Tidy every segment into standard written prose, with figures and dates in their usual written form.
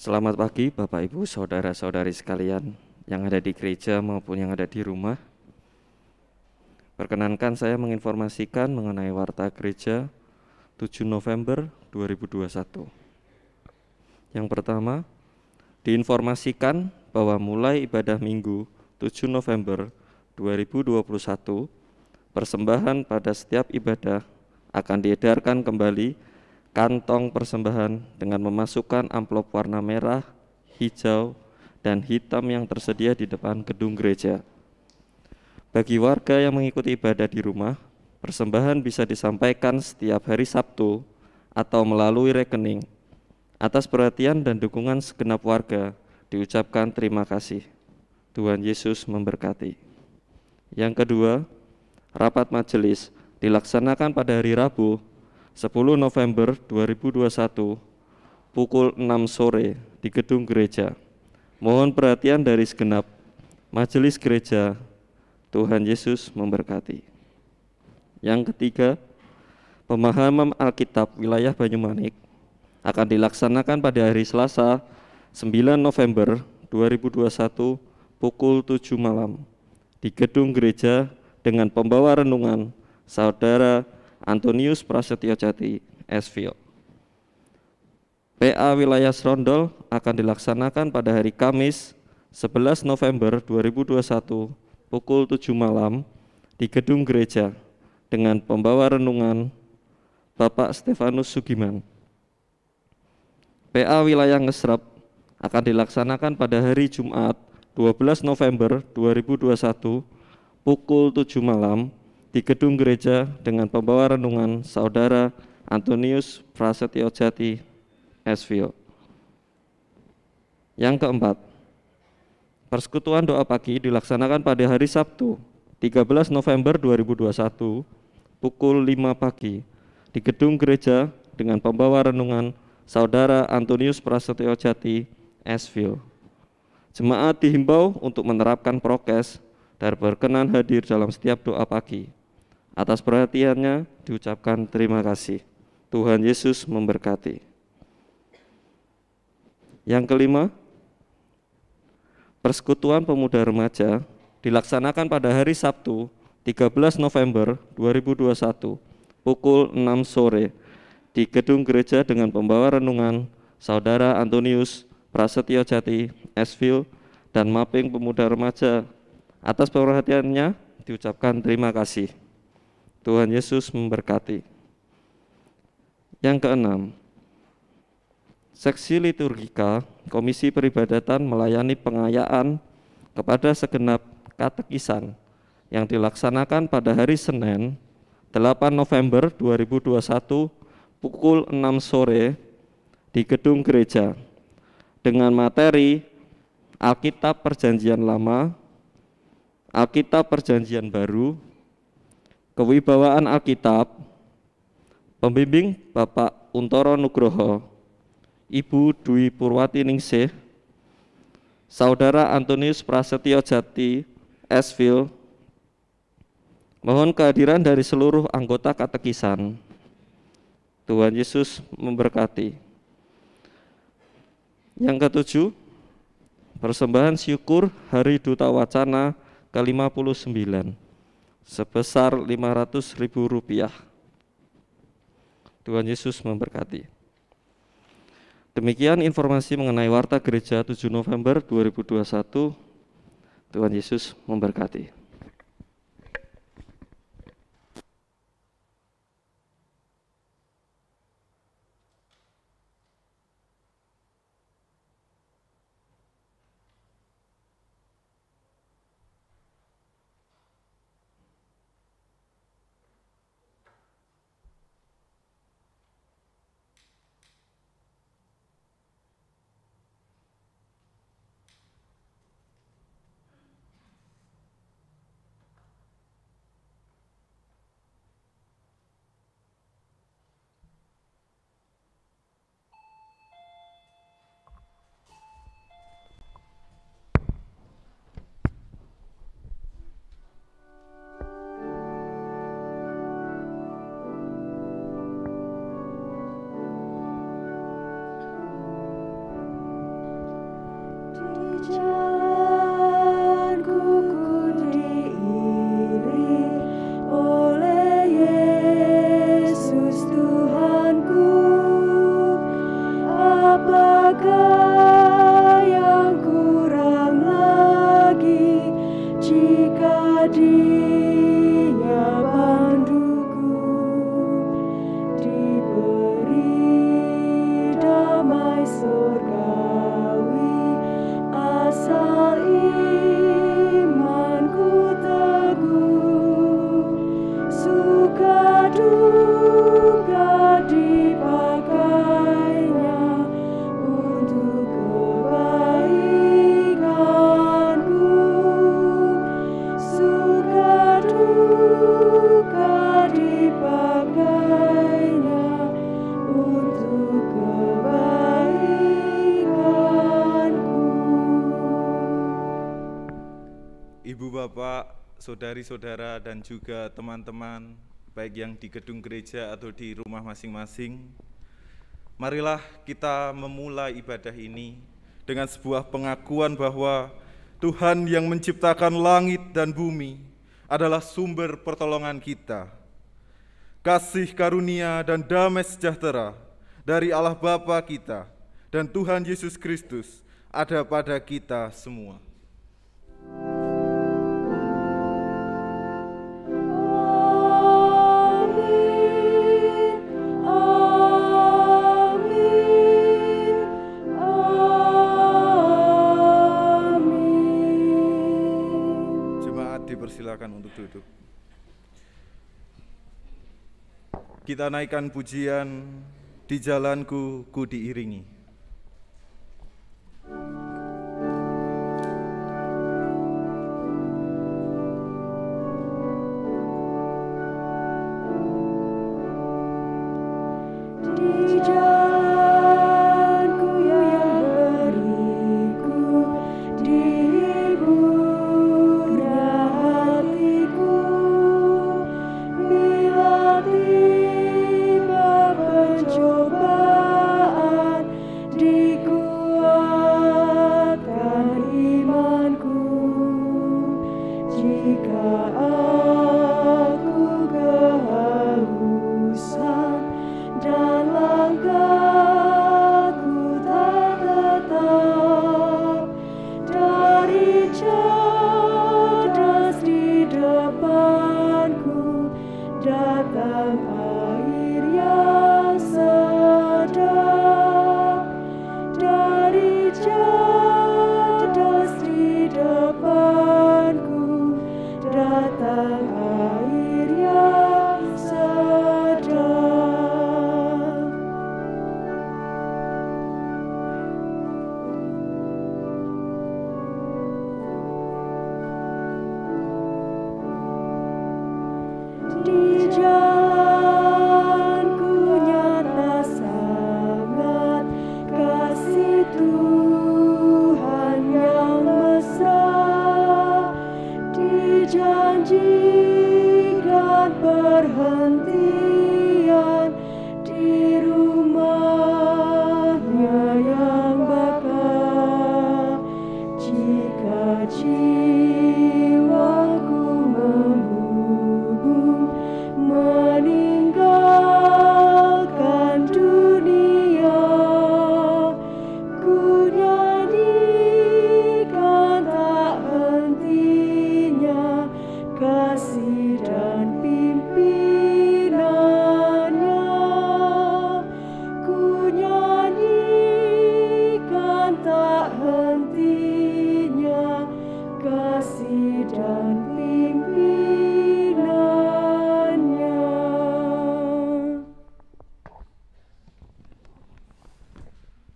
Selamat pagi Bapak Ibu Saudara-saudari sekalian yang ada di gereja maupun yang ada di rumah. Perkenankan saya menginformasikan mengenai warta gereja 7 November 2021. Yang pertama, diinformasikan bahwa mulai ibadah Minggu 7 November 2021, persembahan pada setiap ibadah akan diedarkan kembali kantong persembahan dengan memasukkan amplop warna merah, hijau, dan hitam yang tersedia di depan gedung gereja. Bagi warga yang mengikuti ibadah di rumah, persembahan bisa disampaikan setiap hari Sabtu atau melalui rekening. Atas perhatian dan dukungan segenap warga, diucapkan terima kasih. Tuhan Yesus memberkati. Yang kedua, rapat majelis dilaksanakan pada hari Rabu 10 November 2021 pukul 6 sore di gedung gereja. Mohon perhatian dari segenap majelis gereja. Tuhan Yesus memberkati. Yang ketiga, pemahaman Alkitab wilayah Banyumanik akan dilaksanakan pada hari Selasa 9 November 2021 pukul 7 malam di gedung gereja dengan pembawa renungan Saudara Antonius Prasetyo Jati, Esvio. PA wilayah Serondol akan dilaksanakan pada hari Kamis 11 November 2021 pukul 7 malam di gedung gereja dengan pembawa renungan Bapak Stefanus Sugiman. PA wilayah Ngesrep akan dilaksanakan pada hari Jumat 12 November 2021 pukul 7 malam di gedung gereja dengan pembawa renungan Saudara Antonius Prasetyo Jati, Esvio. Yang keempat, persekutuan doa pagi dilaksanakan pada hari Sabtu 13 November 2021 pukul 5 pagi di gedung gereja dengan pembawa renungan Saudara Antonius Prasetyo Jati, Esvio. Jemaat dihimbau untuk menerapkan prokes dan berkenan hadir dalam setiap doa pagi. Atas perhatiannya diucapkan terima kasih. Tuhan Yesus memberkati. Yang kelima, persekutuan pemuda remaja dilaksanakan pada hari Sabtu 13 November 2021 pukul 6 sore di gedung gereja dengan pembawa renungan Saudara Antonius Prasetyo Jati, Esvio, dan Mapping Pemuda Remaja. Atas perhatiannya diucapkan terima kasih. Tuhan Yesus memberkati. Yang keenam, seksi liturgika Komisi Peribadatan melayani pengayaan kepada segenap katekisan yang dilaksanakan pada hari Senin 8 November 2021 pukul 6 sore di gedung gereja dengan materi Alkitab Perjanjian Lama, Alkitab Perjanjian Baru, Kewibawaan Alkitab, pembimbing Bapak Untoro Nugroho, Ibu Dwi Purwati Ningsih, Saudara Antonius Prasetyo Jati, Esvio. Mohon kehadiran dari seluruh anggota katekisan. Tuhan Yesus memberkati. Yang ketujuh, persembahan syukur Hari Duta Wacana ke-59 sebesar Rp500.000. Tuhan Yesus memberkati. Demikian informasi mengenai warta gereja 7 November 2021. Tuhan Yesus memberkati. saudari-saudara dan juga teman-teman, baik yang di gedung gereja atau di rumah masing-masing, marilah kita memulai ibadah ini dengan sebuah pengakuan bahwa Tuhan yang menciptakan langit dan bumi adalah sumber pertolongan kita. Kasih karunia dan damai sejahtera dari Allah Bapa kita dan Tuhan Yesus Kristus ada pada kita semua. Silakan untuk duduk. Kita naikkan pujian Di Jalanku Ku Diiringi.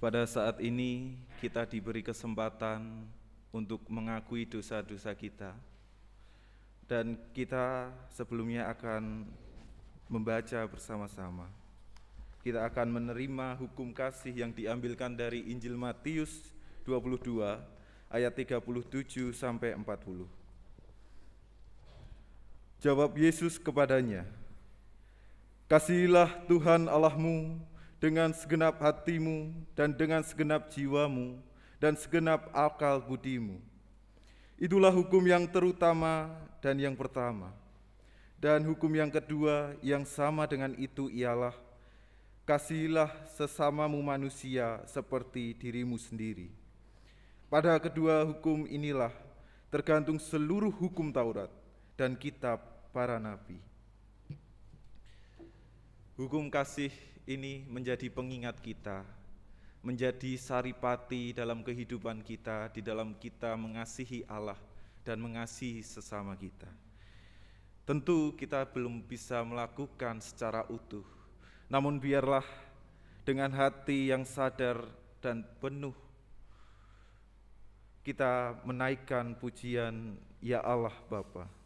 Pada saat ini kita diberi kesempatan untuk mengakui dosa-dosa kita, dan kita sebelumnya akan membaca bersama-sama. Kita akan menerima hukum kasih yang diambilkan dari Injil Matius 22 ayat 37 sampai 40. Jawab Yesus kepadanya, "Kasihilah Tuhan Allahmu dengan segenap hatimu dan dengan segenap jiwamu dan segenap akal budimu. Itulah hukum yang terutama dan yang pertama. Dan hukum yang kedua yang sama dengan itu ialah, kasihilah sesamamu manusia seperti dirimu sendiri. Pada kedua hukum inilah tergantung seluruh hukum Taurat dan kitab para nabi." Hukum kasih ini menjadi pengingat kita, menjadi saripati dalam kehidupan kita, di dalam kita mengasihi Allah dan mengasihi sesama kita. Tentu kita belum bisa melakukan secara utuh, namun biarlah dengan hati yang sadar dan penuh kita menaikkan pujian Ya Allah Bapa.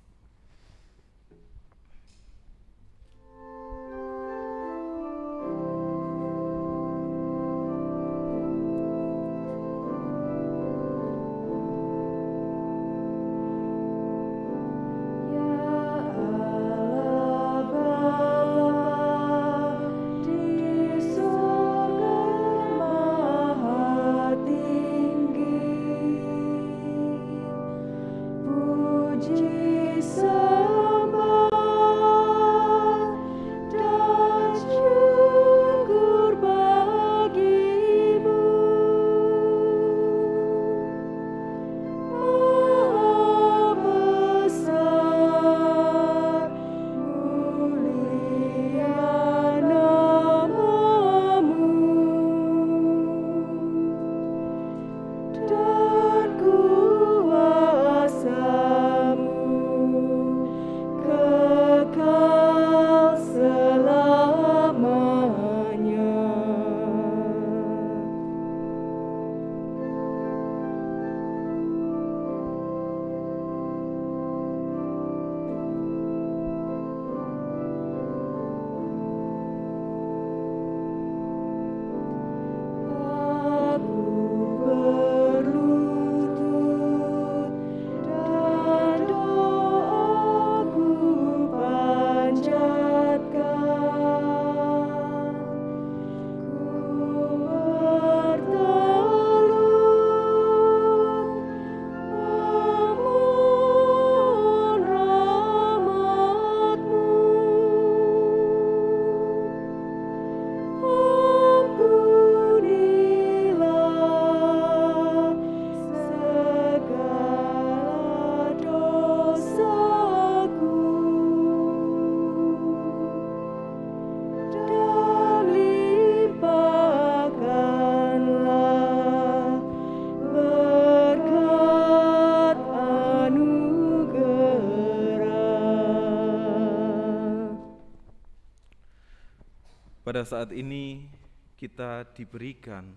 Pada saat ini kita diberikan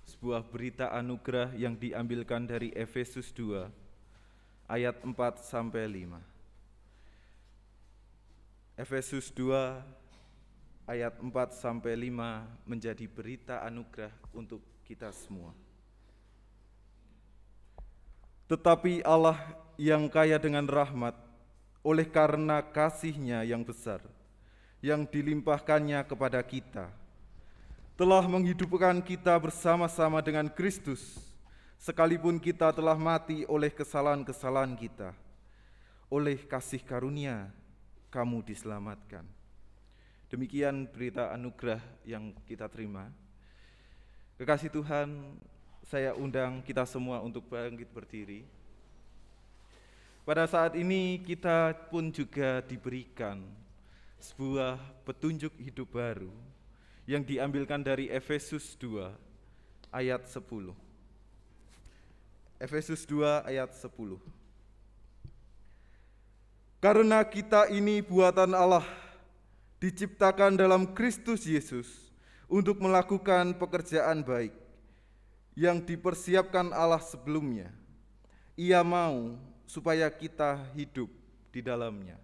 sebuah berita anugerah yang diambilkan dari Efesus 2 ayat 4 sampai 5. Efesus 2 ayat 4 sampai 5 menjadi berita anugerah untuk kita semua. Tetapi Allah yang kaya dengan rahmat, oleh karena kasih-Nya yang besar, yang dilimpahkannya kepada kita, telah menghidupkan kita bersama-sama dengan Kristus, sekalipun kita telah mati oleh kesalahan-kesalahan kita. Oleh kasih karunia, kamu diselamatkan. Demikian berita anugerah yang kita terima. Kekasih Tuhan, saya undang kita semua untuk bangkit berdiri. Pada saat ini kita pun juga diberikan sebuah petunjuk hidup baru yang diambilkan dari Efesus 2 ayat 10. Efesus 2 ayat 10. Karena kita ini buatan Allah, diciptakan dalam Kristus Yesus untuk melakukan pekerjaan baik yang dipersiapkan Allah sebelumnya. Ia mau supaya kita hidup di dalamnya.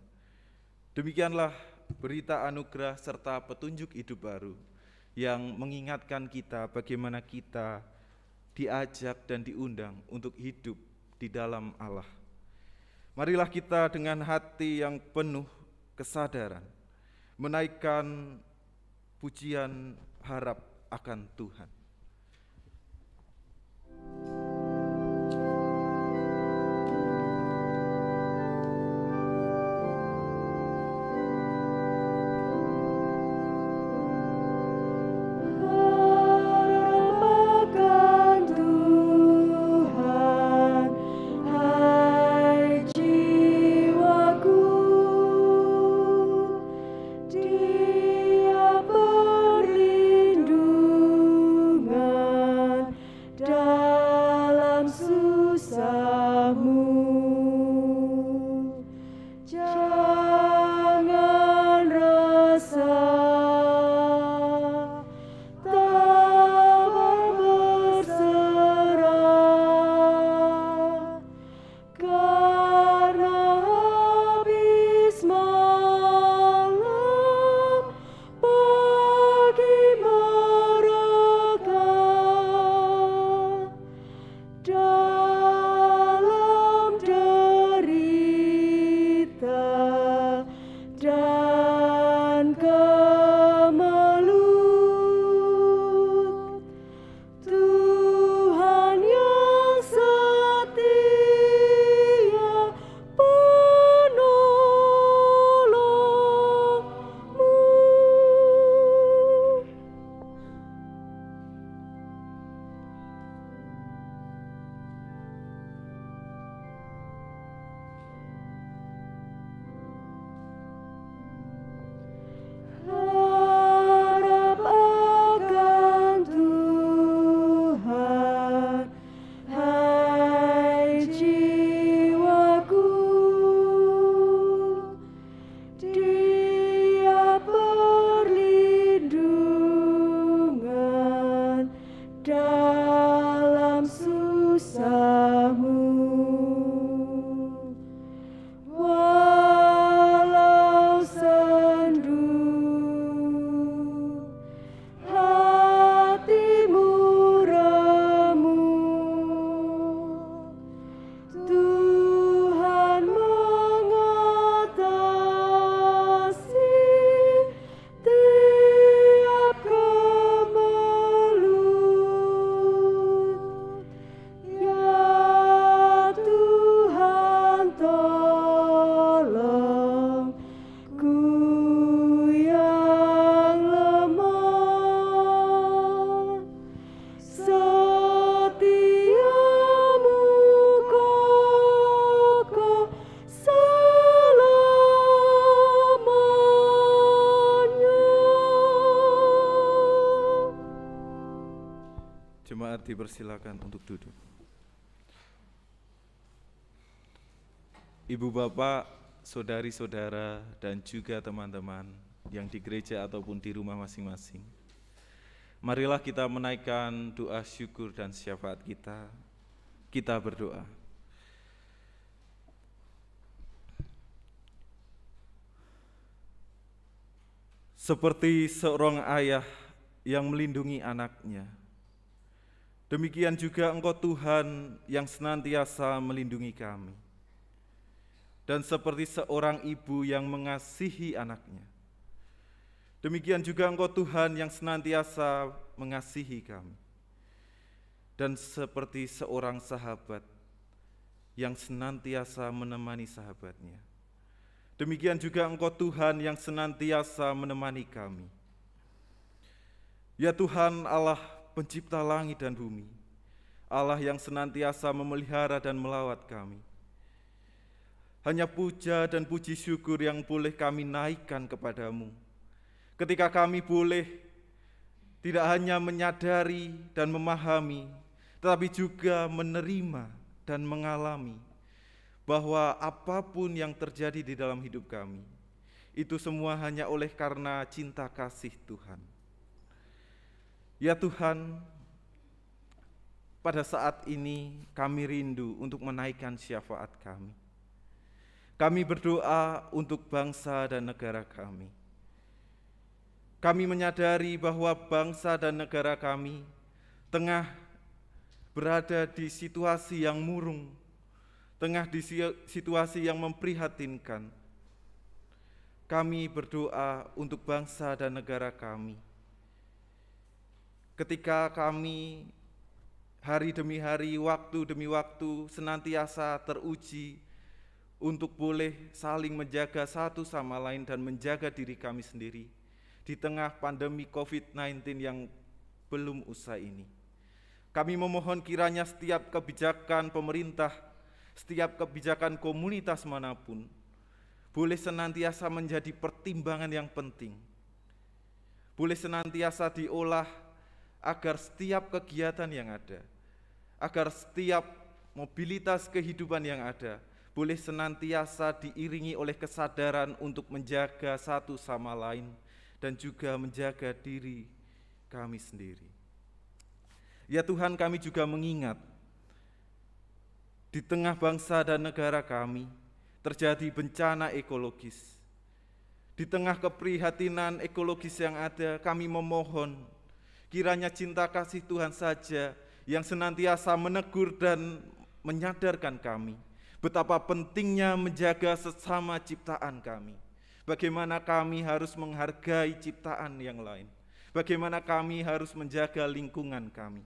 Demikianlah berita anugerah serta petunjuk hidup baru yang mengingatkan kita bagaimana kita diajak dan diundang untuk hidup di dalam Allah. Marilah kita dengan hati yang penuh kesadaran menaikkan pujian harap akan Tuhan. Jemaat dipersilakan untuk duduk. Ibu bapak, saudari-saudara, dan juga teman-teman yang di gereja ataupun di rumah masing-masing. Marilah kita menaikkan doa syukur dan syafaat kita. Kita berdoa. Seperti seorang ayah yang melindungi anaknya, demikian juga Engkau Tuhan yang senantiasa melindungi kami. Dan seperti seorang ibu yang mengasihi anaknya, demikian juga Engkau Tuhan yang senantiasa mengasihi kami. Dan seperti seorang sahabat yang senantiasa menemani sahabatnya, demikian juga Engkau Tuhan yang senantiasa menemani kami. Ya Tuhan Allah pencipta langit dan bumi, Allah yang senantiasa memelihara dan melawat kami. Hanya puja dan puji syukur yang boleh kami naikkan kepadamu, ketika kami boleh tidak hanya menyadari dan memahami, tetapi juga menerima dan mengalami bahwa apapun yang terjadi di dalam hidup kami, itu semua hanya oleh karena cinta kasih Tuhan. Ya Tuhan, pada saat ini kami rindu untuk menaikkan syafaat kami. Kami berdoa untuk bangsa dan negara kami. Kami menyadari bahwa bangsa dan negara kami tengah berada di situasi yang murung, tengah di situasi yang memprihatinkan. Kami berdoa untuk bangsa dan negara kami. Ketika kami hari demi hari, waktu demi waktu senantiasa teruji untuk boleh saling menjaga satu sama lain dan menjaga diri kami sendiri di tengah pandemi COVID-19 yang belum usai ini. Kami memohon kiranya setiap kebijakan pemerintah, setiap kebijakan komunitas manapun boleh senantiasa menjadi pertimbangan yang penting, boleh senantiasa diolah agar setiap kegiatan yang ada, agar setiap mobilitas kehidupan yang ada boleh senantiasa diiringi oleh kesadaran untuk menjaga satu sama lain dan juga menjaga diri kami sendiri. Ya Tuhan, kami juga mengingat di tengah bangsa dan negara kami terjadi bencana ekologis. Di tengah keprihatinan ekologis yang ada, kami memohon kiranya cinta kasih Tuhan saja yang senantiasa menegur dan menyadarkan kami betapa pentingnya menjaga sesama ciptaan kami. Bagaimana kami harus menghargai ciptaan yang lain. Bagaimana kami harus menjaga lingkungan kami.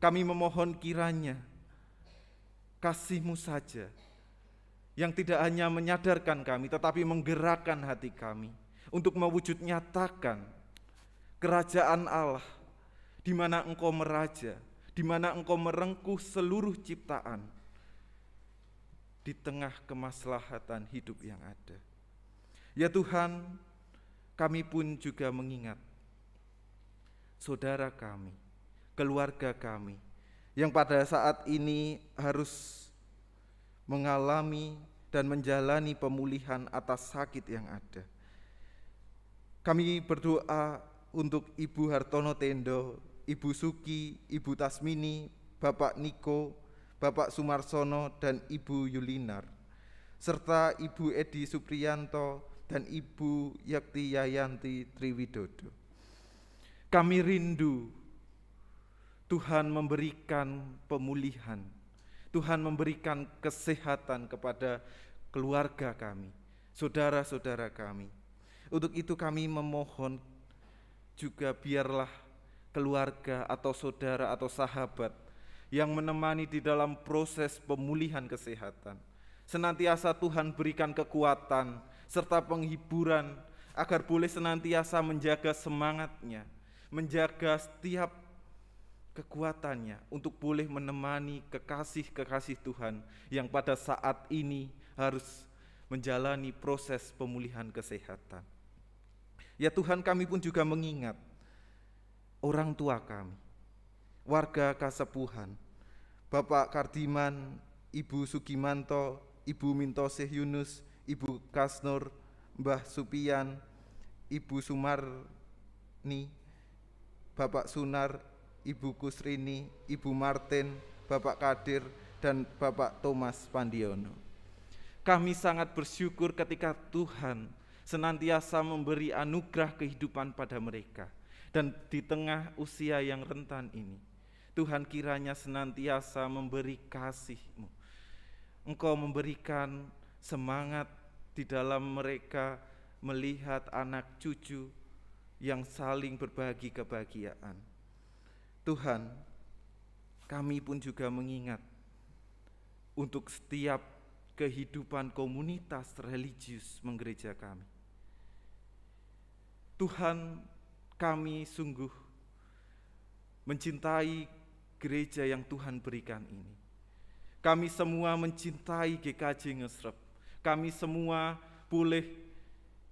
Kami memohon kiranya kasih-Mu saja yang tidak hanya menyadarkan kami, tetapi menggerakkan hati kami untuk mewujud nyatakan kerajaan Allah, di mana Engkau meraja, di mana Engkau merengkuh seluruh ciptaan, di tengah kemaslahatan hidup yang ada. Ya Tuhan, kami pun juga mengingat saudara kami, keluarga kami, yang pada saat ini harus mengalami dan menjalani pemulihan atas sakit yang ada. Kami berdoa untuk Ibu Hartono Tendo, Ibu Suki, Ibu Tasmini, Bapak Niko, Bapak Sumarsono dan Ibu Yulinar, serta Ibu Edi Supriyanto dan Ibu Yakti Yayanti Triwidodo. Kami rindu Tuhan memberikan pemulihan, Tuhan memberikan kesehatan kepada keluarga kami, saudara-saudara kami. Untuk itu kami memohon juga biarlah keluarga atau saudara atau sahabat yang menemani di dalam proses pemulihan kesehatan, senantiasa Tuhan berikan kekuatan serta penghiburan agar boleh senantiasa menjaga semangatnya, menjaga setiap kekuatannya untuk boleh menemani kekasih-kekasih Tuhan yang pada saat ini harus menjalani proses pemulihan kesehatan. Ya Tuhan, kami pun juga mengingat orang tua kami, warga kasepuhan, Bapak Kardiman, Ibu Sugimanto, Ibu Mintosih Yunus, Ibu Kasnur, Mbah Supian, Ibu Sumarni, Bapak Sunar, Ibu Kusrini, Ibu Martin, Bapak Kadir, dan Bapak Thomas Pandiono. Kami sangat bersyukur ketika Tuhan senantiasa memberi anugerah kehidupan pada mereka. Dan di tengah usia yang rentan ini, Tuhan kiranya senantiasa memberi kasih-Mu. Engkau memberikan semangat di dalam mereka melihat anak cucu yang saling berbagi kebahagiaan. Tuhan, kami pun juga mengingat untuk setiap kehidupan komunitas religius menggereja kami. Tuhan, kami sungguh mencintai gereja yang Tuhan berikan ini. Kami semua mencintai GKJ Ngesrep. Kami semua boleh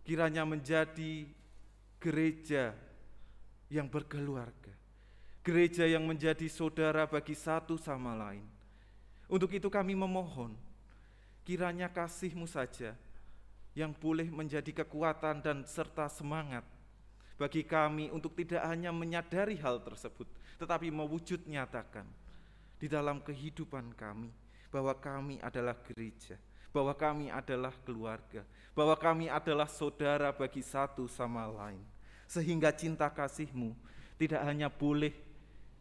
kiranya menjadi gereja yang berkeluarga. Gereja yang menjadi saudara bagi satu sama lain. Untuk itu kami memohon, kiranya kasih-Mu saja yang boleh menjadi kekuatan dan serta semangat bagi kami untuk tidak hanya menyadari hal tersebut, tetapi mewujud nyatakan di dalam kehidupan kami, bahwa kami adalah gereja, bahwa kami adalah keluarga, bahwa kami adalah saudara bagi satu sama lain. Sehingga cinta kasih-Mu tidak hanya boleh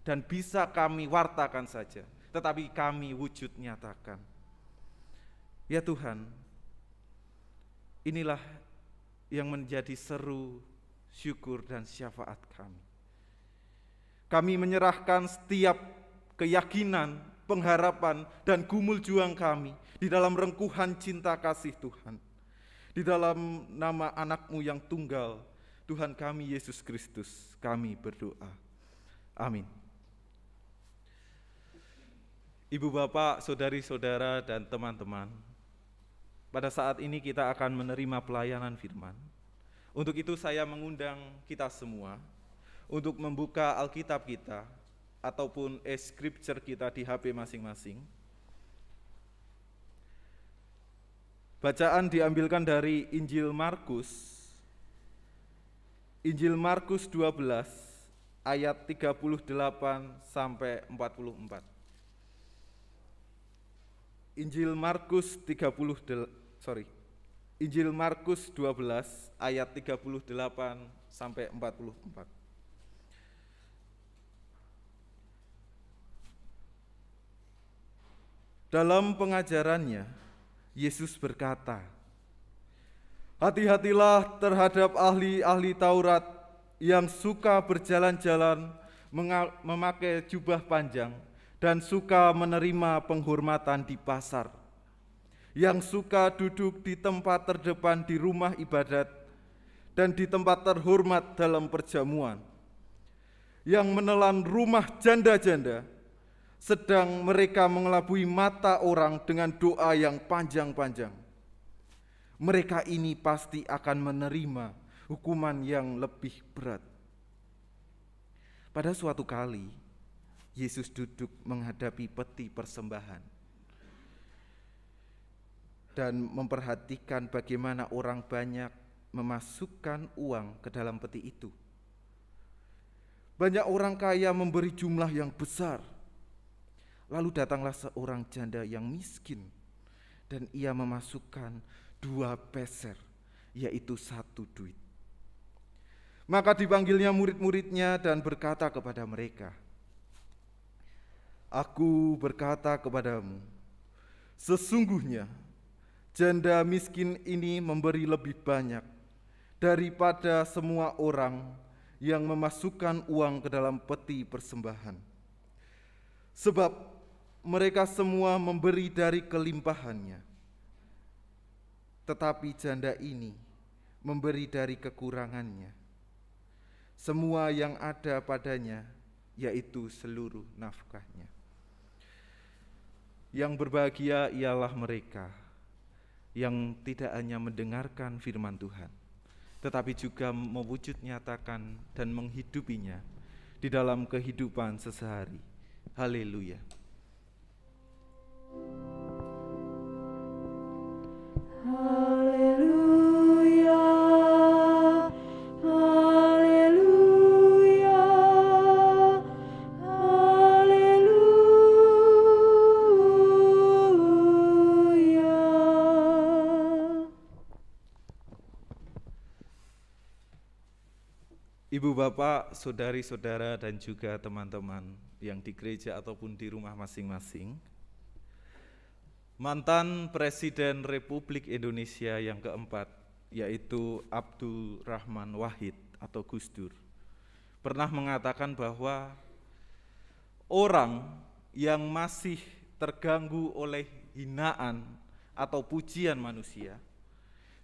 dan bisa kami wartakan saja, tetapi kami wujud nyatakan. Ya Tuhan, inilah yang menjadi seru, syukur dan syafaat kami. Kami menyerahkan setiap keyakinan, pengharapan, dan gumul juang kami di dalam rengkuhan cinta kasih Tuhan. Di dalam nama anak-Mu yang tunggal, Tuhan kami Yesus Kristus, kami berdoa. Amin. Ibu bapak, saudari-saudara, dan teman-teman, pada saat ini kita akan menerima pelayanan firman. Untuk itu saya mengundang kita semua untuk membuka Alkitab kita ataupun e-scripture kita di HP masing-masing. Bacaan diambilkan dari Injil Markus 12 ayat 38 sampai 44. Injil Markus 12 ayat 38 sampai 44. Dalam pengajarannya, Yesus berkata, "Hati-hatilah terhadap ahli-ahli Taurat yang suka berjalan-jalan memakai jubah panjang dan suka menerima penghormatan di pasar, yang suka duduk di tempat terdepan di rumah ibadat dan di tempat terhormat dalam perjamuan, yang menelan rumah janda-janda, sedang mereka mengelabui mata orang dengan doa yang panjang-panjang. Mereka ini pasti akan menerima hukuman yang lebih berat." Pada suatu kali, Yesus duduk menghadapi peti persembahan dan memperhatikan bagaimana orang banyak memasukkan uang ke dalam peti itu. Banyak orang kaya memberi jumlah yang besar. Lalu datanglah seorang janda yang miskin dan ia memasukkan 2 peser, yaitu 1 duit. Maka dipanggilnya murid-muridnya dan berkata kepada mereka, "Aku berkata kepadamu, sesungguhnya janda miskin ini memberi lebih banyak daripada semua orang yang memasukkan uang ke dalam peti persembahan. Sebab mereka semua memberi dari kelimpahannya, tetapi janda ini memberi dari kekurangannya, semua yang ada padanya, yaitu seluruh nafkahnya." Yang berbahagia ialah mereka yang tidak hanya mendengarkan firman Tuhan, tetapi juga mewujud nyatakan dan menghidupinya di dalam kehidupan sehari-hari. Haleluya. Haleluya, Ibu bapak, saudari-saudara dan juga teman-teman yang di gereja ataupun di rumah masing-masing. Mantan Presiden Republik Indonesia yang keempat, yaitu Abdul Rahman Wahid atau Gus Dur, pernah mengatakan bahwa orang yang masih terganggu oleh hinaan atau pujian manusia,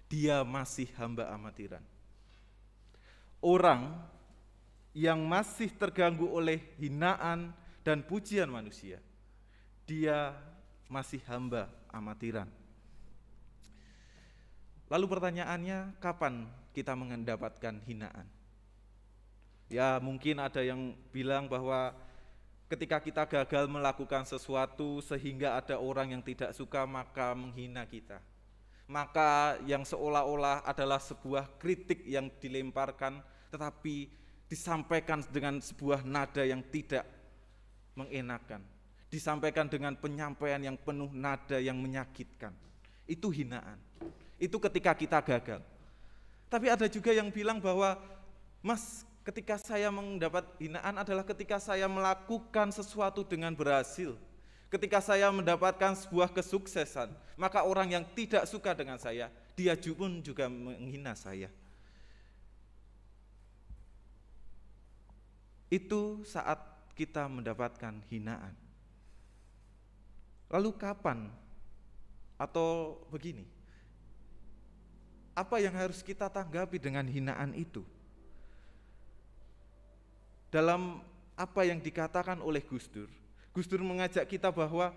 dia masih hamba amatiran. Orang yang masih terganggu oleh hinaan dan pujian manusia, dia masih hamba amatiran. Lalu pertanyaannya, kapan kita mendapatkan hinaan? Ya, mungkin ada yang bilang bahwa ketika kita gagal melakukan sesuatu sehingga ada orang yang tidak suka maka menghina kita. Maka yang seolah-olah adalah sebuah kritik yang dilemparkan tetapi disampaikan dengan sebuah nada yang tidak mengenakan, disampaikan dengan penyampaian yang penuh nada yang menyakitkan. Itu hinaan, itu ketika kita gagal. Tapi ada juga yang bilang bahwa, Mas, ketika saya mendapat hinaan adalah ketika saya melakukan sesuatu dengan berhasil. Ketika saya mendapatkan sebuah kesuksesan, maka orang yang tidak suka dengan saya, dia pun juga menghina saya. Itu saat kita mendapatkan hinaan. Lalu kapan? Atau begini, apa yang harus kita tanggapi dengan hinaan itu? Dalam apa yang dikatakan oleh Gus Dur mengajak kita bahwa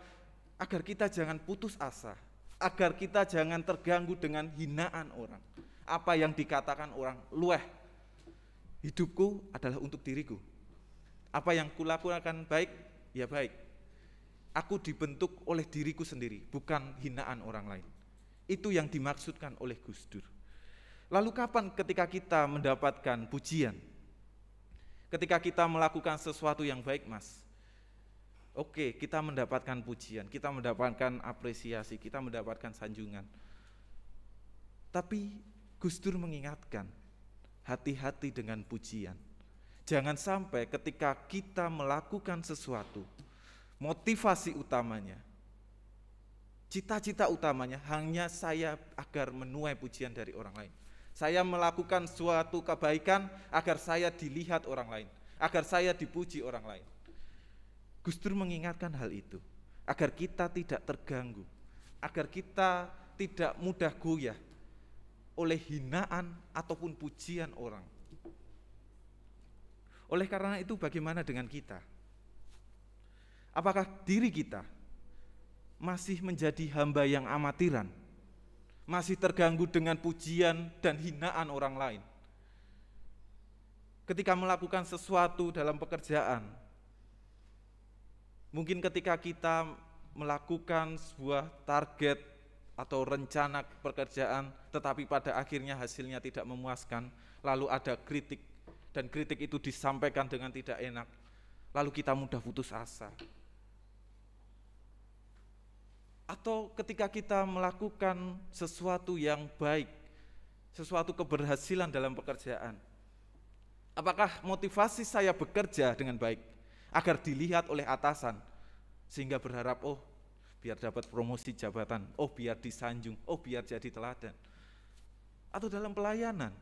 agar kita jangan putus asa, agar kita jangan terganggu dengan hinaan orang. Apa yang dikatakan orang, luweh, hidupku adalah untuk diriku. Apa yang kulakukan baik, ya baik. Aku dibentuk oleh diriku sendiri, bukan hinaan orang lain. Itu yang dimaksudkan oleh Gus Dur. Lalu kapan ketika kita mendapatkan pujian? Ketika kita melakukan sesuatu yang baik, Mas. Oke, kita mendapatkan pujian, kita mendapatkan apresiasi, kita mendapatkan sanjungan. Tapi Gus Dur mengingatkan, hati-hati dengan pujian. Jangan sampai ketika kita melakukan sesuatu, motivasi utamanya, cita-cita utamanya hanya saya agar menuai pujian dari orang lain. Saya melakukan suatu kebaikan agar saya dilihat orang lain, agar saya dipuji orang lain. Gus Dur mengingatkan hal itu, agar kita tidak terganggu, agar kita tidak mudah goyah oleh hinaan ataupun pujian orang. Oleh karena itu, bagaimana dengan kita? Apakah diri kita masih menjadi hamba yang amatiran? Masih terganggu dengan pujian dan hinaan orang lain? Ketika melakukan sesuatu dalam pekerjaan, mungkin ketika kita melakukan sebuah target atau rencana pekerjaan, tetapi pada akhirnya hasilnya tidak memuaskan, lalu ada kritik, dan kritik itu disampaikan dengan tidak enak, lalu kita mudah putus asa. Atau ketika kita melakukan sesuatu yang baik, sesuatu keberhasilan dalam pekerjaan, apakah motivasi saya bekerja dengan baik agar dilihat oleh atasan, sehingga berharap, oh biar dapat promosi jabatan, oh biar disanjung, oh biar jadi teladan. Atau dalam pelayanan,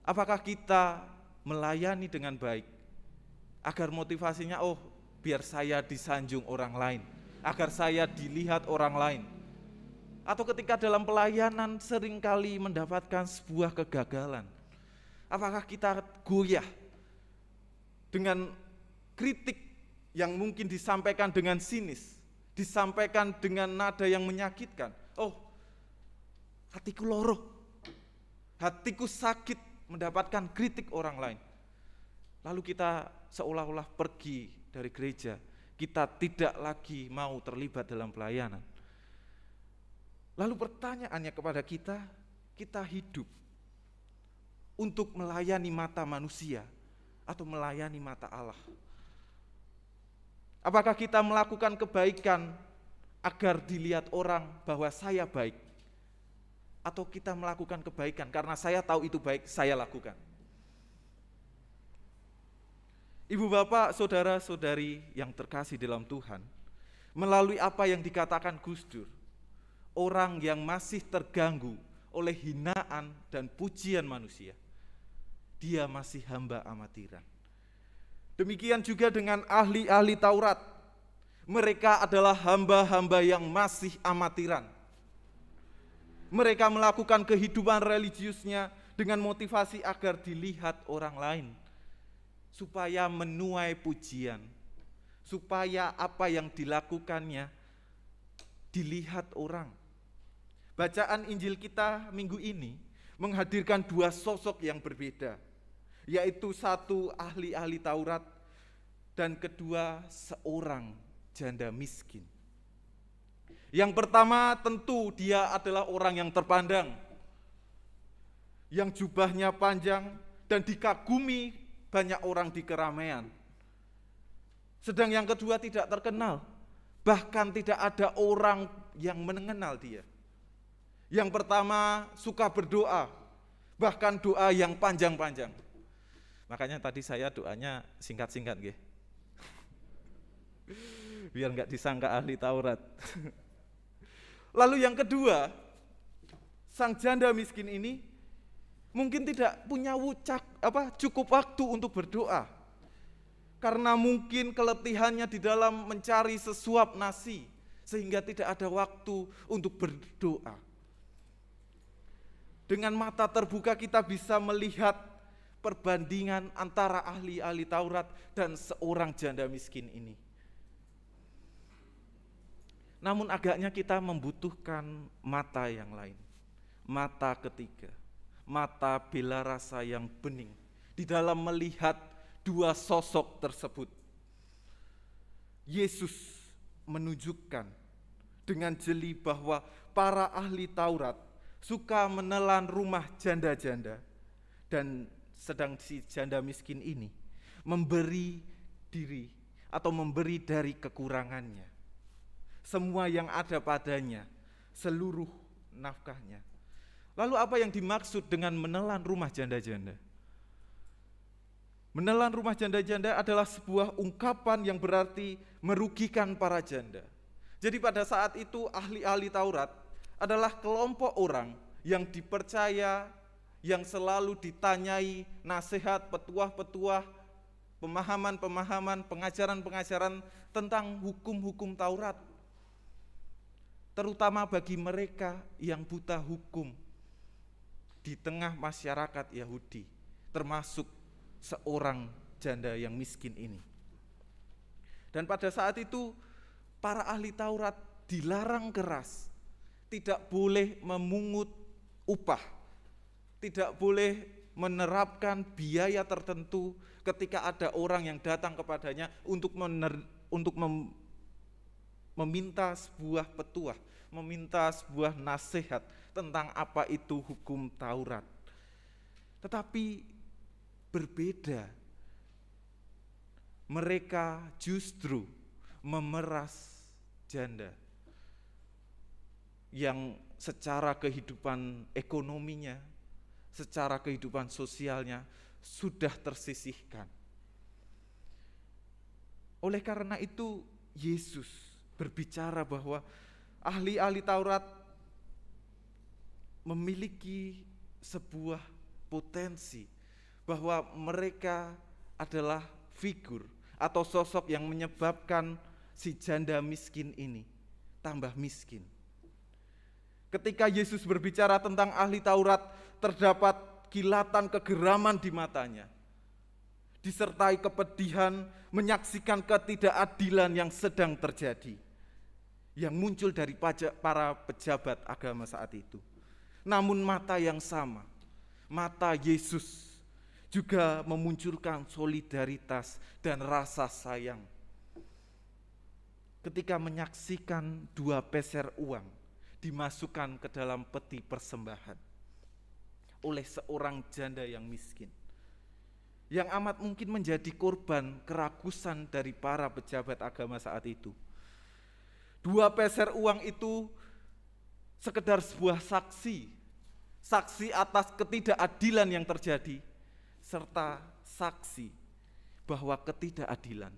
apakah kita melayani dengan baik agar motivasinya, oh biar saya disanjung orang lain, agar saya dilihat orang lain. Atau ketika dalam pelayanan seringkali mendapatkan sebuah kegagalan, apakah kita goyah dengan kritik yang mungkin disampaikan dengan sinis, disampaikan dengan nada yang menyakitkan? Oh, hatiku loroh, hatiku sakit mendapatkan kritik orang lain. Lalu kita seolah-olah pergi dari gereja, kita tidak lagi mau terlibat dalam pelayanan. Lalu pertanyaannya kepada kita, kita hidup untuk melayani mata manusia atau melayani mata Allah? Apakah kita melakukan kebaikan agar dilihat orang bahwa saya baik? Atau kita melakukan kebaikan karena saya tahu itu baik, saya lakukan? Ibu bapak, saudara-saudari yang terkasih dalam Tuhan, melalui apa yang dikatakan Gus Dur, orang yang masih terganggu oleh hinaan dan pujian manusia, dia masih hamba amatiran. Demikian juga dengan ahli-ahli Taurat, mereka adalah hamba-hamba yang masih amatiran. Mereka melakukan kehidupan religiusnya dengan motivasi agar dilihat orang lain, supaya menuai pujian, supaya apa yang dilakukannya dilihat orang. Bacaan Injil kita minggu ini menghadirkan dua sosok yang berbeda, yaitu satu ahli-ahli Taurat dan kedua seorang janda miskin. Yang pertama tentu dia adalah orang yang terpandang, yang jubahnya panjang dan dikagumi banyak orang di keramaian. Sedang yang kedua tidak terkenal, bahkan tidak ada orang yang mengenal dia. Yang pertama suka berdoa, bahkan doa yang panjang-panjang. Makanya tadi saya doanya singkat-singkat, nggih. Biar nggak disangka ahli Taurat. Lalu yang kedua, sang janda miskin ini mungkin tidak punya cukup waktu untuk berdoa. Karena mungkin keletihannya di dalam mencari sesuap nasi, sehingga tidak ada waktu untuk berdoa. Dengan mata terbuka kita bisa melihat perbandingan antara ahli-ahli Taurat dan seorang janda miskin ini. Namun agaknya kita membutuhkan mata yang lain, mata ketiga, mata bela rasa yang bening di dalam melihat dua sosok tersebut. Yesus menunjukkan dengan jeli bahwa para ahli Taurat suka menelan rumah janda-janda, dan sedang si janda miskin ini memberi diri atau memberi dari kekurangannya. Semua yang ada padanya, seluruh nafkahnya. Lalu apa yang dimaksud dengan menelan rumah janda-janda? Menelan rumah janda-janda adalah sebuah ungkapan yang berarti merugikan para janda. Jadi pada saat itu ahli-ahli Taurat adalah kelompok orang yang dipercaya, yang selalu ditanyai nasihat, petuah-petuah, pemahaman-pemahaman, pengajaran-pengajaran tentang hukum-hukum Taurat. Terutama bagi mereka yang buta hukum di tengah masyarakat Yahudi, termasuk seorang janda yang miskin ini. Dan pada saat itu para ahli Taurat dilarang keras, tidak boleh memungut upah, tidak boleh menerapkan biaya tertentu ketika ada orang yang datang kepadanya untuk meminta sebuah petuah, meminta sebuah nasihat tentang apa itu hukum Taurat. Tetapi berbeda, mereka justru memeras janda yang secara kehidupan ekonominya, secara kehidupan sosialnya sudah tersisihkan. Oleh karena itu Yesus berbicara bahwa ahli-ahli Taurat memiliki sebuah potensi bahwa mereka adalah figur atau sosok yang menyebabkan si janda miskin ini tambah miskin. Ketika Yesus berbicara tentang ahli Taurat, terdapat kilatan kegeraman di matanya, disertai kepedihan menyaksikan ketidakadilan yang sedang terjadi, yang muncul dari para pejabat agama saat itu. Namun mata yang sama, mata Yesus juga memunculkan solidaritas dan rasa sayang. Ketika menyaksikan 2 peser uang dimasukkan ke dalam peti persembahan oleh seorang janda yang miskin, yang amat mungkin menjadi korban kerakusan dari para pejabat agama saat itu. 2 peser uang itu sekedar sebuah saksi atas ketidakadilan yang terjadi, serta saksi bahwa ketidakadilan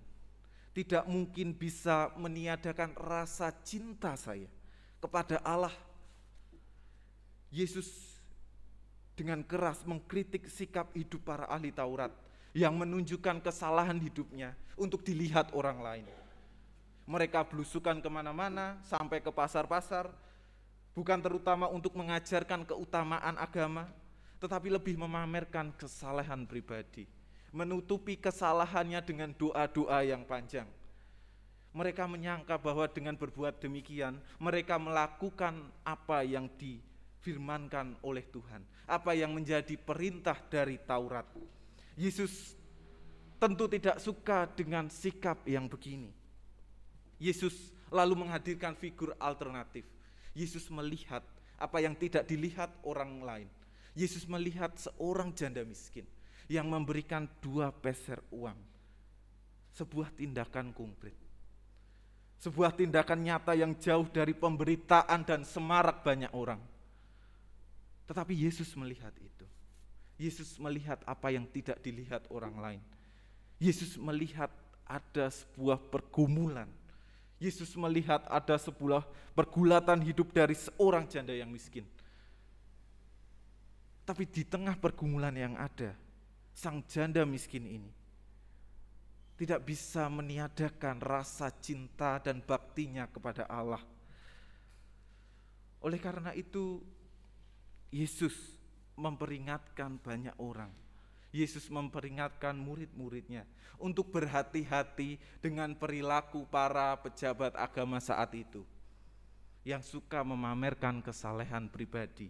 tidak mungkin bisa meniadakan rasa cinta saya kepada Allah. Yesus dengan keras mengkritik sikap hidup para ahli Taurat yang menunjukkan kesalahan hidupnya untuk dilihat orang lain. Mereka belusukan kemana-mana, sampai ke pasar-pasar, bukan terutama untuk mengajarkan keutamaan agama, tetapi lebih memamerkan kesalahan pribadi, menutupi kesalahannya dengan doa-doa yang panjang. Mereka menyangka bahwa dengan berbuat demikian, mereka melakukan apa yang difirmankan oleh Tuhan, apa yang menjadi perintah dari Taurat. Yesus tentu tidak suka dengan sikap yang begini. Yesus lalu menghadirkan figur alternatif. Yesus melihat apa yang tidak dilihat orang lain. Yesus melihat seorang janda miskin yang memberikan 2 peser uang. Sebuah tindakan konkret. Sebuah tindakan nyata yang jauh dari pemberitaan dan semarak banyak orang. Tetapi Yesus melihat itu. Yesus melihat apa yang tidak dilihat orang lain. Yesus melihat ada sebuah pergumulan. Yesus melihat ada sebuah pergulatan hidup dari seorang janda yang miskin. Tapi di tengah pergumulan yang ada, sang janda miskin ini tidak bisa meniadakan rasa cinta dan baktinya kepada Allah. Oleh karena itu, Yesus memperingatkan banyak orang. Yesus memperingatkan murid-muridnya untuk berhati-hati dengan perilaku para pejabat agama saat itu yang suka memamerkan kesalehan pribadi.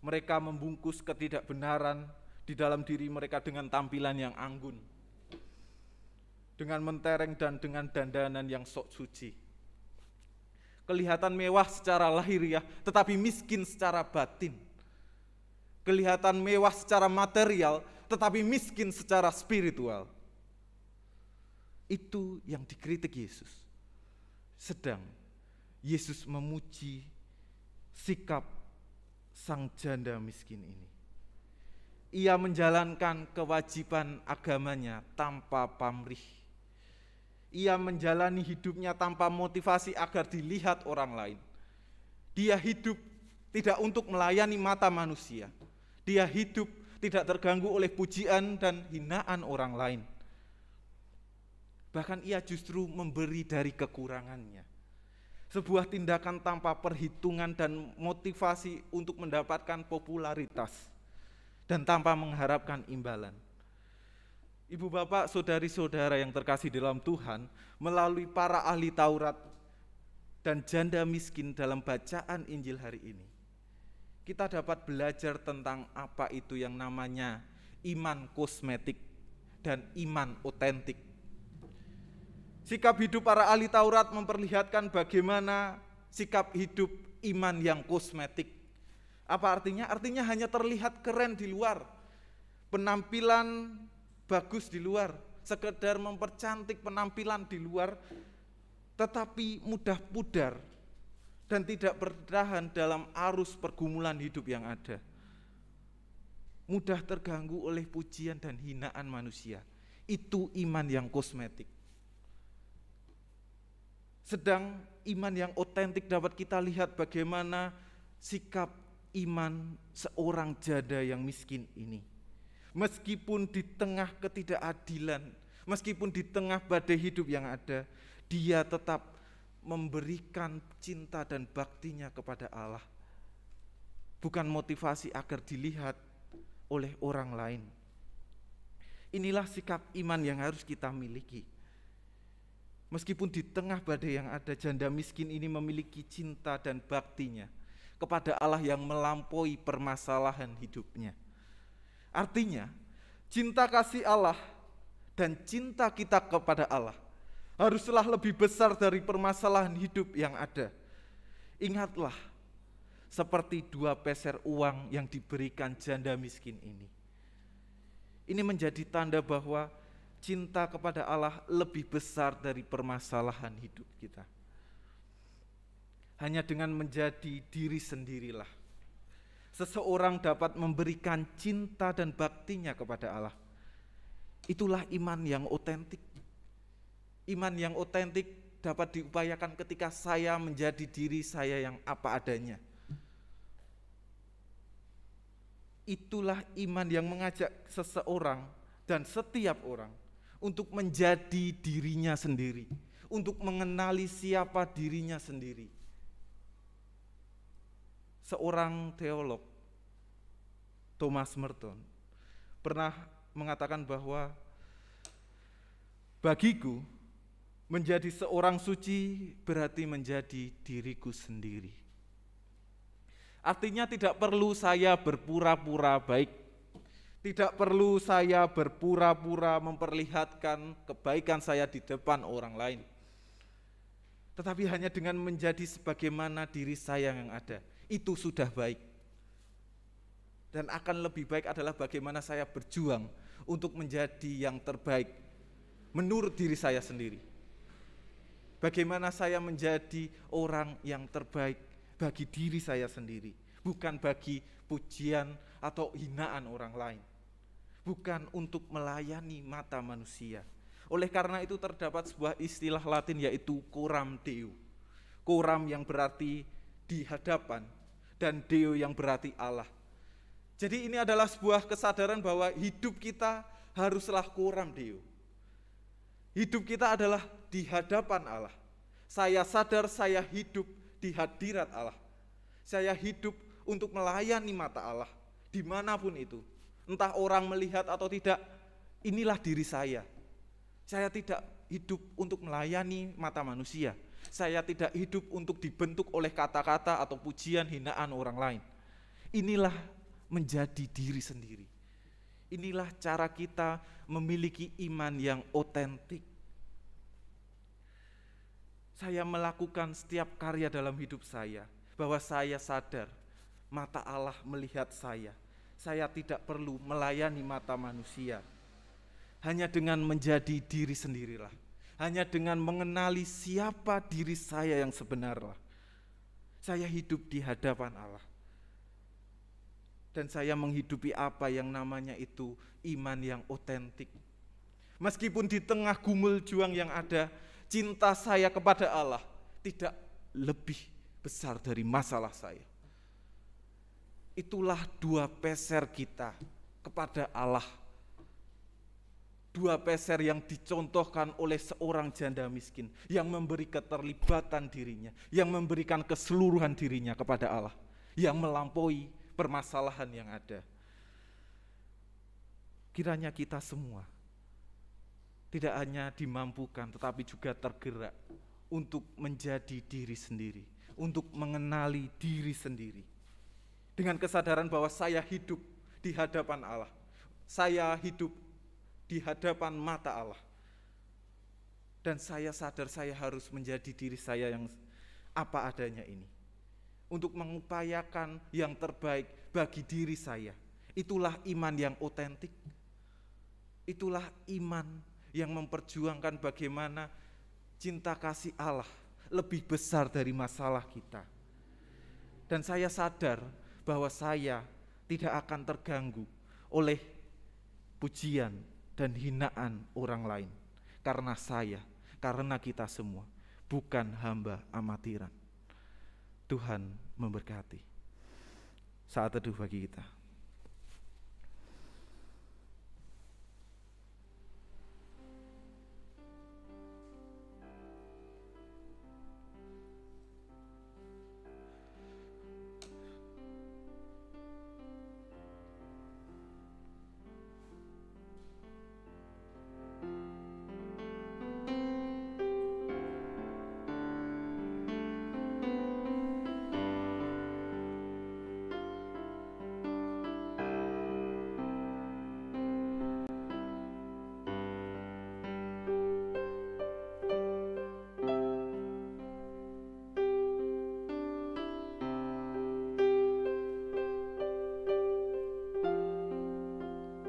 Mereka membungkus ketidakbenaran di dalam diri mereka dengan tampilan yang anggun, dengan mentereng dan dengan dandanan yang sok suci. Kelihatan mewah secara lahiriah, tetapi miskin secara batin. Kelihatan mewah secara material, tetapi miskin secara spiritual. Itu yang dikritik Yesus. Sedang Yesus memuji sikap sang janda miskin ini. Ia menjalankan kewajiban agamanya tanpa pamrih. Ia menjalani hidupnya tanpa motivasi agar dilihat orang lain. Dia hidup tidak untuk melayani mata manusia. Dia hidup tidak terganggu oleh pujian dan hinaan orang lain. Bahkan ia justru memberi dari kekurangannya. Sebuah tindakan tanpa perhitungan dan motivasi untuk mendapatkan popularitas dan tanpa mengharapkan imbalan. Ibu bapak, saudari-saudara yang terkasih dalam Tuhan, melalui para ahli Taurat dan janda miskin dalam bacaan Injil hari ini, kita dapat belajar tentang apa itu yang namanya iman kosmetik dan iman otentik. Sikap hidup para ahli Taurat memperlihatkan bagaimana sikap hidup iman yang kosmetik. Apa artinya? Artinya hanya terlihat keren di luar, penampilan bagus di luar, sekedar mempercantik penampilan di luar, tetapi mudah pudar dan tidak bertahan dalam arus pergumulan hidup yang ada. Mudah terganggu oleh pujian dan hinaan manusia. Itu iman yang kosmetik. Sedang iman yang otentik dapat kita lihat bagaimana sikap iman seorang janda yang miskin ini. Meskipun di tengah ketidakadilan, meskipun di tengah badai hidup yang ada, dia tetap memberikan cinta dan baktinya kepada Allah. Bukan motivasi agar dilihat oleh orang lain. Inilah sikap iman yang harus kita miliki. Meskipun di tengah badai yang ada, janda miskin ini memiliki cinta dan baktinya kepada Allah yang melampaui permasalahan hidupnya. Artinya, cinta kasih Allah dan cinta kita kepada Allah haruslah lebih besar dari permasalahan hidup yang ada. Ingatlah, seperti 2 peser uang yang diberikan janda miskin ini. Ini menjadi tanda bahwa cinta kepada Allah lebih besar dari permasalahan hidup kita. Hanya dengan menjadi diri sendirilah seseorang dapat memberikan cinta dan baktinya kepada Allah. Itulah iman yang otentik. Iman yang otentik dapat diupayakan ketika saya menjadi diri saya yang apa adanya. Itulah iman yang mengajak seseorang dan setiap orang untuk menjadi dirinya sendiri, untuk mengenali siapa dirinya sendiri. Seorang teolog, Thomas Merton, pernah mengatakan bahwa bagiku menjadi seorang suci berarti menjadi diriku sendiri. Artinya tidak perlu saya berpura-pura baik, tidak perlu saya berpura-pura memperlihatkan kebaikan saya di depan orang lain. Tetapi hanya dengan menjadi sebagaimana diri saya yang ada, itu sudah baik. Dan akan lebih baik adalah bagaimana saya berjuang untuk menjadi yang terbaik menurut diri saya sendiri. Bagaimana saya menjadi orang yang terbaik bagi diri saya sendiri, bukan bagi pujian atau hinaan orang lain, bukan untuk melayani mata manusia. Oleh karena itu terdapat sebuah istilah Latin yaitu coram Deo. Coram yang berarti di hadapan dan Deo yang berarti Allah. Jadi ini adalah sebuah kesadaran bahwa hidup kita haruslah coram Deo. Hidup kita adalah di hadapan Allah. Saya sadar saya hidup di hadirat Allah. Saya hidup untuk melayani mata Allah dimanapun itu. Entah orang melihat atau tidak, inilah diri saya. Saya tidak hidup untuk melayani mata manusia. Saya tidak hidup untuk dibentuk oleh kata-kata atau pujian hinaan orang lain. Inilah menjadi diri sendiri. Inilah cara kita memiliki iman yang otentik. Saya melakukan setiap karya dalam hidup saya, bahwa saya sadar mata Allah melihat saya. Saya tidak perlu melayani mata manusia. Hanya dengan menjadi diri sendirilah. Hanya dengan mengenali siapa diri saya yang sebenarnya. Saya hidup di hadapan Allah. Dan saya menghidupi apa yang namanya itu iman yang otentik. Meskipun di tengah gumul juang yang ada, cinta saya kepada Allah tidak lebih besar dari masalah saya. Itulah dua peser kita kepada Allah. Dua peser yang dicontohkan oleh seorang janda miskin yang memberi keterlibatan dirinya, yang memberikan keseluruhan dirinya kepada Allah, yang melampaui permasalahan yang ada. Kiranya kita semua tidak hanya dimampukan tetapi juga tergerak untuk menjadi diri sendiri, untuk mengenali diri sendiri. Dengan kesadaran bahwa saya hidup di hadapan Allah, saya hidup di hadapan mata Allah. Dan saya sadar saya harus menjadi diri saya yang apa adanya ini. Untuk mengupayakan yang terbaik bagi diri saya. Itulah iman yang otentik. Itulah iman yang memperjuangkan bagaimana cinta kasih Allah lebih besar dari masalah kita. Dan saya sadar bahwa saya tidak akan terganggu oleh pujian dan hinaan orang lain. Karena kita semua bukan hamba amatiran. Tuhan memberkati. Saat teduh bagi kita.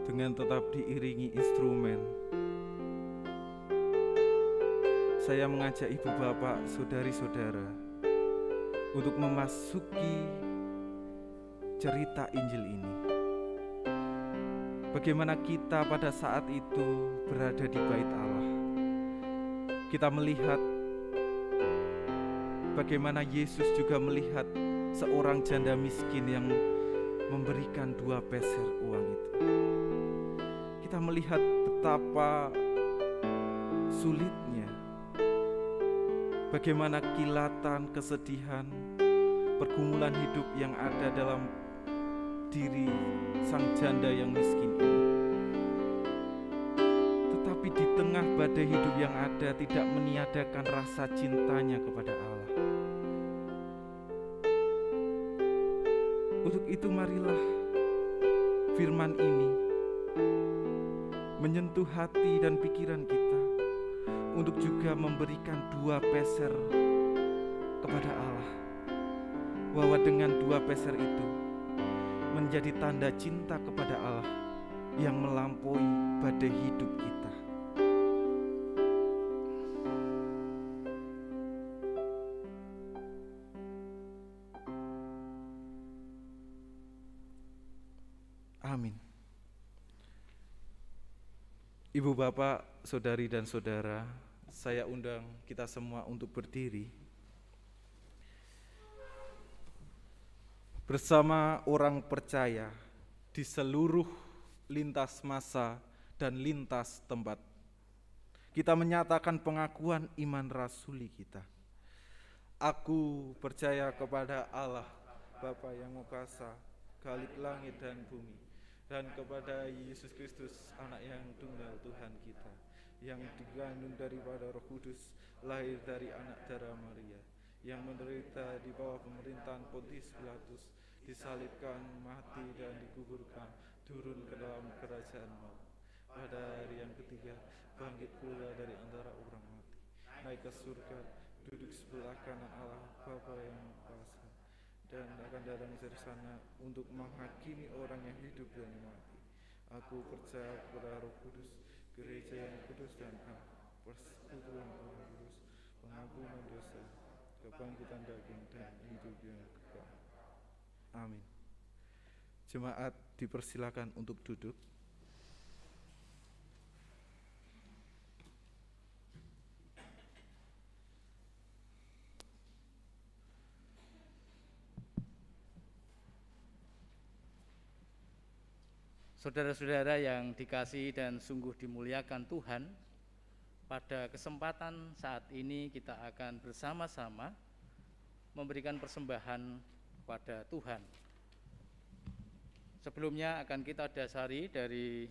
Dengan tetap diiringi instrumen, saya mengajak ibu bapak, saudari-saudara untuk memasuki cerita Injil ini. bagaimana kita pada saat itu berada di bait Allah. Kita melihat bagaimana Yesus juga melihat seorang janda miskin yang memberikan 2 peser uang itu. Kita melihat betapa sulitnya, bagaimana kilatan, kesedihan, pergumulan hidup yang ada dalam diri sang janda yang miskin ini. Tetapi di tengah badai hidup yang ada, tidak meniadakan rasa cintanya kepada Allah. Untuk itu marilah firman ini menyentuh hati dan pikiran kita untuk juga memberikan 2 peser kepada Allah, bahwa dengan 2 peser itu menjadi tanda cinta kepada Allah yang melampaui badai hidup kita. Amin. Ibu, bapak, saudari dan saudara, saya undang kita semua untuk berdiri bersama orang percaya di seluruh lintas masa dan lintas tempat. Kita menyatakan pengakuan iman rasuli kita. Aku percaya kepada Allah, Bapa yang Maha Kuasa, Khalik langit dan bumi, dan kepada Yesus Kristus, anak yang tunggal Tuhan kita, yang digandung daripada Roh Kudus, lahir dari anak darah Maria, yang menderita di bawah pemerintahan Pontius Pilatus, disalibkan, mati dan dikuburkan, turun ke dalam kerajaan maut. Pada hari yang ketiga, bangkit pula dari antara orang mati, naik ke surga, duduk sebelah kanan Allah Bapa yang Maha Kuasa, dan akan datang dari sana untuk menghakimi orang yang hidup dan yang mati. Aku percaya kepada Roh Kudus, gereja yang kudus dan persekutuan orang kudus, pengampunan dosa, kebangkitan daging dan hidup yang kekal. Amin. Jemaat dipersilakan untuk duduk. Saudara-saudara yang dikasihi dan sungguh dimuliakan Tuhan, pada kesempatan saat ini kita akan bersama-sama memberikan persembahan kepada Tuhan. Sebelumnya akan kita dasari dari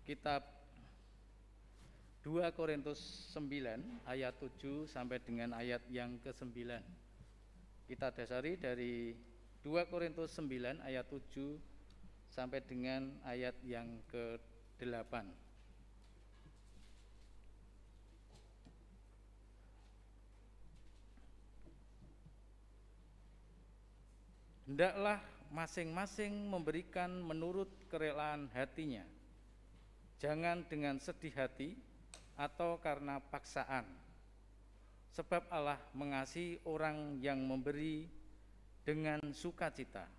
kitab 2 Korintus 9 ayat 7 sampai dengan ayat yang ke-9. Kita dasari dari 2 Korintus 9 ayat 7 sampai dengan ayat yang ke-8. Hendaklah masing-masing memberikan menurut kerelaan hatinya, jangan dengan sedih hati atau karena paksaan, sebab Allah mengasihi orang yang memberi dengan sukacita.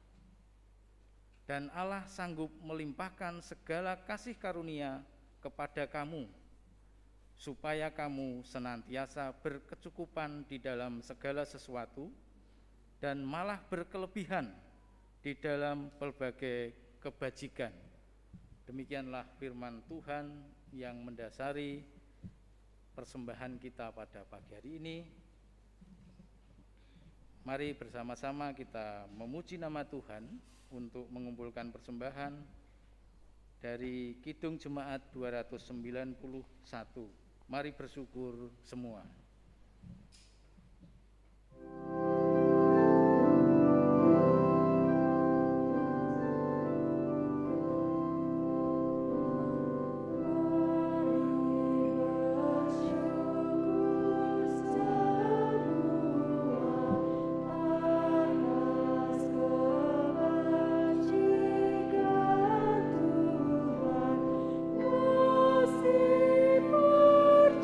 Dan Allah sanggup melimpahkan segala kasih karunia kepada kamu, supaya kamu senantiasa berkecukupan di dalam segala sesuatu, dan malah berkelebihan di dalam berbagai kebajikan. Demikianlah firman Tuhan yang mendasari persembahan kita pada pagi hari ini. Mari bersama-sama kita memuji nama Tuhan untuk mengumpulkan persembahan dari Kidung Jemaat 291. Mari bersyukur semua.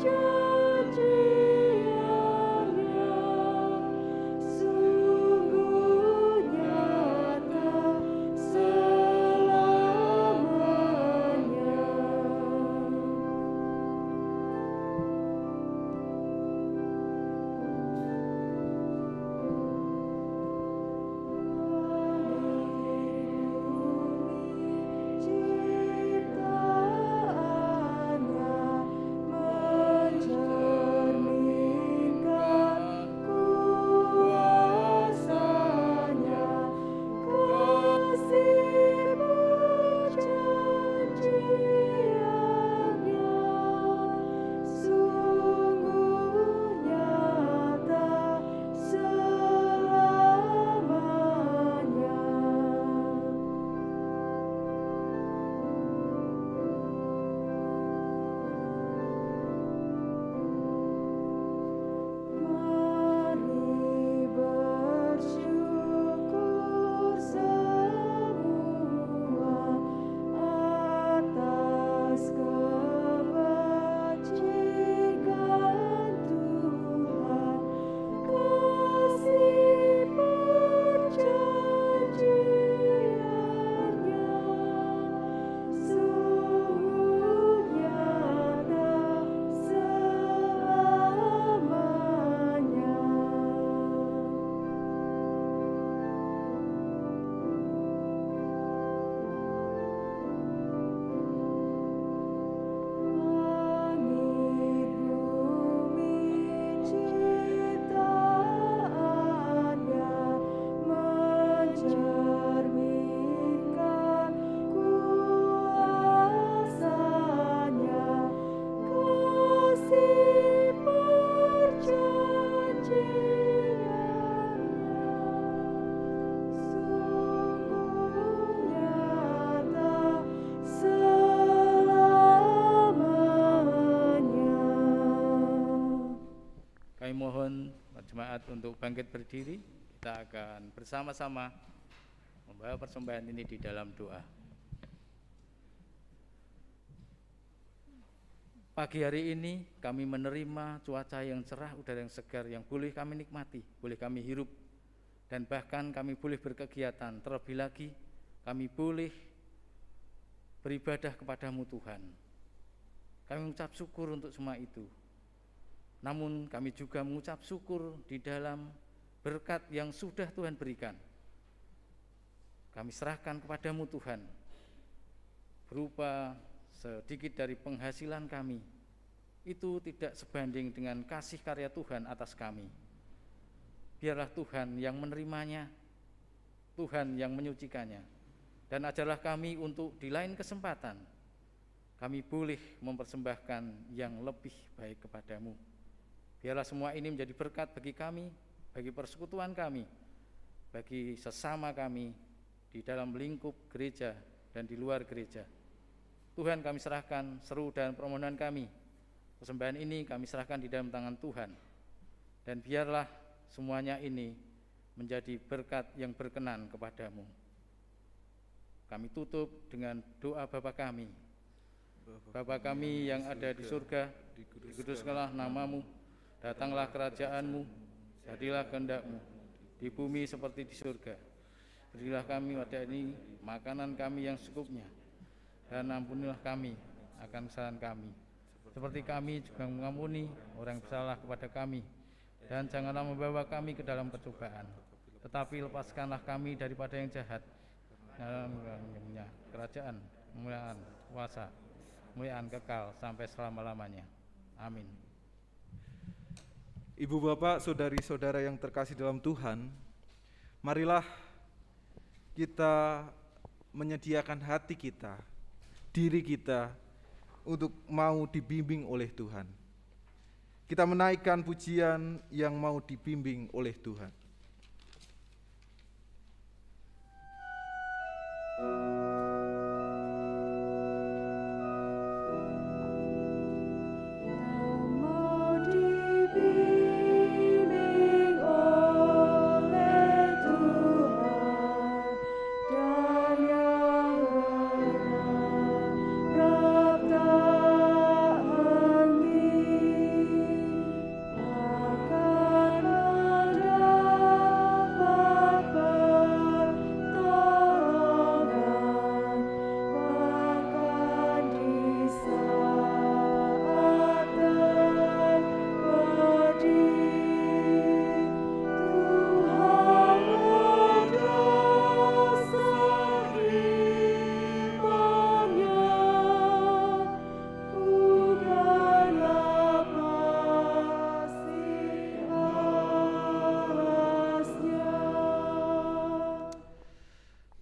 Janji Jemaat untuk bangkit berdiri, kita akan bersama-sama membawa persembahan ini di dalam doa. Pagi hari ini kami menerima cuaca yang cerah, udara yang segar yang boleh kami nikmati, boleh kami hirup, dan bahkan kami boleh berkegiatan. Terlebih lagi kami boleh beribadah kepadamu Tuhan. Kami mengucap syukur untuk semua itu. Namun kami juga mengucap syukur di dalam berkat yang sudah Tuhan berikan. Kami serahkan kepadamu Tuhan, berupa sedikit dari penghasilan kami, itu tidak sebanding dengan kasih karya Tuhan atas kami. Biarlah Tuhan yang menerimanya, Tuhan yang menyucikannya, dan ajarlah kami untuk di lain kesempatan, kami boleh mempersembahkan yang lebih baik kepadamu. Biarlah semua ini menjadi berkat bagi kami, bagi persekutuan kami, bagi sesama kami di dalam lingkup gereja dan di luar gereja. Tuhan, kami serahkan seru dan permohonan kami. Persembahan ini kami serahkan di dalam tangan Tuhan. Dan biarlah semuanya ini menjadi berkat yang berkenan kepadamu. Kami tutup dengan doa Bapa kami. Bapa kami yang ada di surga, dikuduskanlah namamu. Datanglah kerajaanmu, jadilah kehendakmu, di bumi seperti di surga. Berilah kami pada ini makanan kami yang secukupnya, dan ampunilah kami akan kesalahan kami, seperti kami juga mengampuni orang yang bersalah kepada kami. Dan janganlah membawa kami ke dalam percobaan, tetapi lepaskanlah kami daripada yang jahat. Dalam kerajaan, kemuliaan, kuasa, kemuliaan kekal sampai selama-lamanya. Amin. Ibu bapak, saudari-saudara yang terkasih dalam Tuhan, marilah kita menyediakan hati kita, diri kita untuk mau dibimbing oleh Tuhan. Kita menaikkan pujian yang mau dibimbing oleh Tuhan.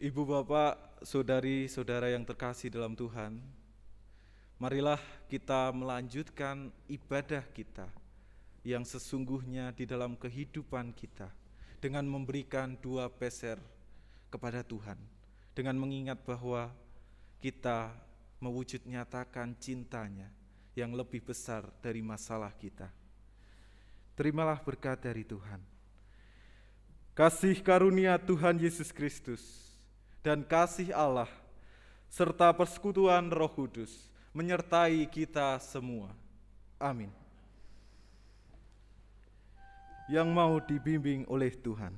Ibu bapak, saudari-saudara yang terkasih dalam Tuhan, Marilah kita melanjutkan ibadah kita yang sesungguhnya di dalam kehidupan kita dengan memberikan 2 peser kepada Tuhan, dengan mengingat bahwa kita mewujud nyatakan cintanya yang lebih besar dari masalah kita. Terimalah berkat dari Tuhan. Kasih karunia Tuhan Yesus Kristus dan kasih Allah serta persekutuan Roh Kudus menyertai kita semua. Amin. Yang mau dibimbing oleh Tuhan.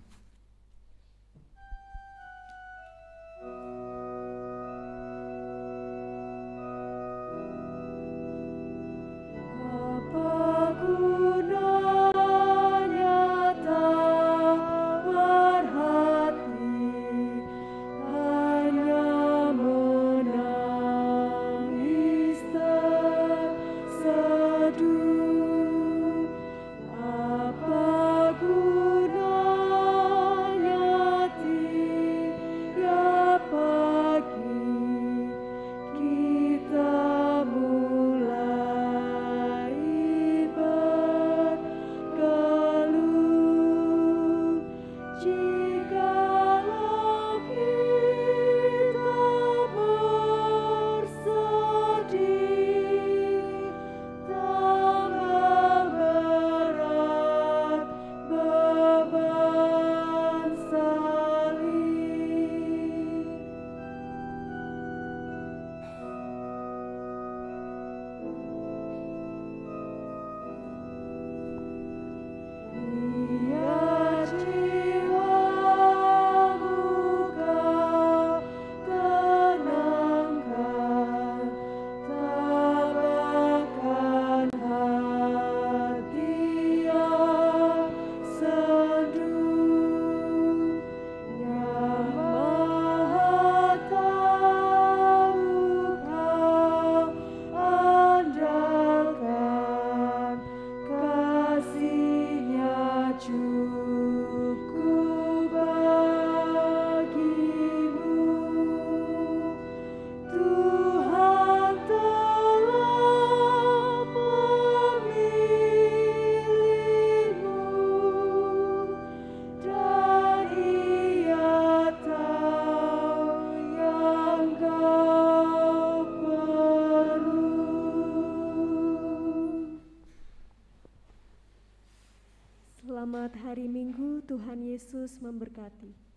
Selamat hari Minggu, Tuhan Yesus memberkati.